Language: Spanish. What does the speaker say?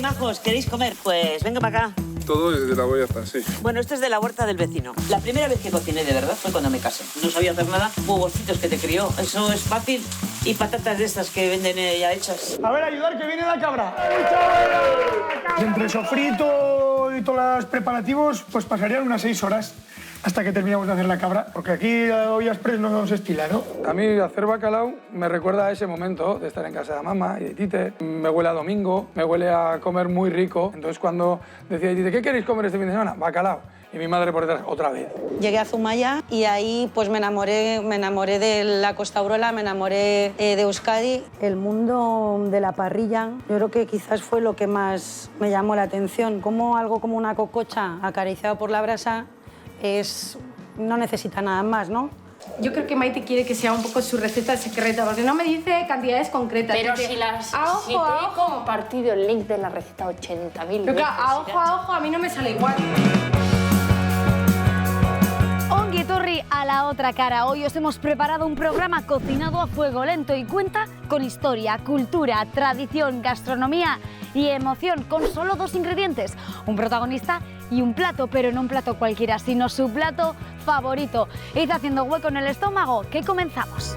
Majos, ¿queréis comer? Pues venga para acá. Todo desde la boyata, sí. Bueno, esto es de la huerta del vecino. La primera vez que cociné de verdad fue cuando me casé. No sabía hacer nada. Huevocitos que te crió, eso es fácil. Y patatas de estas que venden ya hechas. A ver, ayudar, que viene la cabra. Entre el sofrito y todos los preparativos, pues pasarían unas 6 horas hasta que terminamos de hacer la cabra, porque aquí hoy express no se estila, ¿no? A mí hacer bacalao me recuerda a ese momento de estar en casa de mamá y de Tite. Me huele a domingo, me huele a comer muy rico. Entonces cuando decía Tite, ¿qué queréis comer este fin de semana? Bacalao. Y mi madre por detrás, otra vez. Llegué a Zumaya y ahí pues me enamoré de la Costa Urola, me enamoré de Euskadi. El mundo de la parrilla, yo creo que quizás fue lo que más me llamó la atención. Como algo como una cococha acariciado por la brasa no necesita nada más, ¿no? Yo creo que Maite quiere que sea un poco su receta secreta, porque no me dice cantidades concretas. Pero dice, si te a he ojo. compartido el link de la receta 80.000 veces. Pero claro, a ojo, a mí no me sale igual. Ongi etorri a la otra cara. Hoy os hemos preparado un programa cocinado a fuego lento y cuenta con historia, cultura, tradición, gastronomía y emoción, con solo 2 ingredientes, un protagonista y un plato, pero no un plato cualquiera, sino su plato favorito. Id haciendo hueco en el estómago, que comenzamos.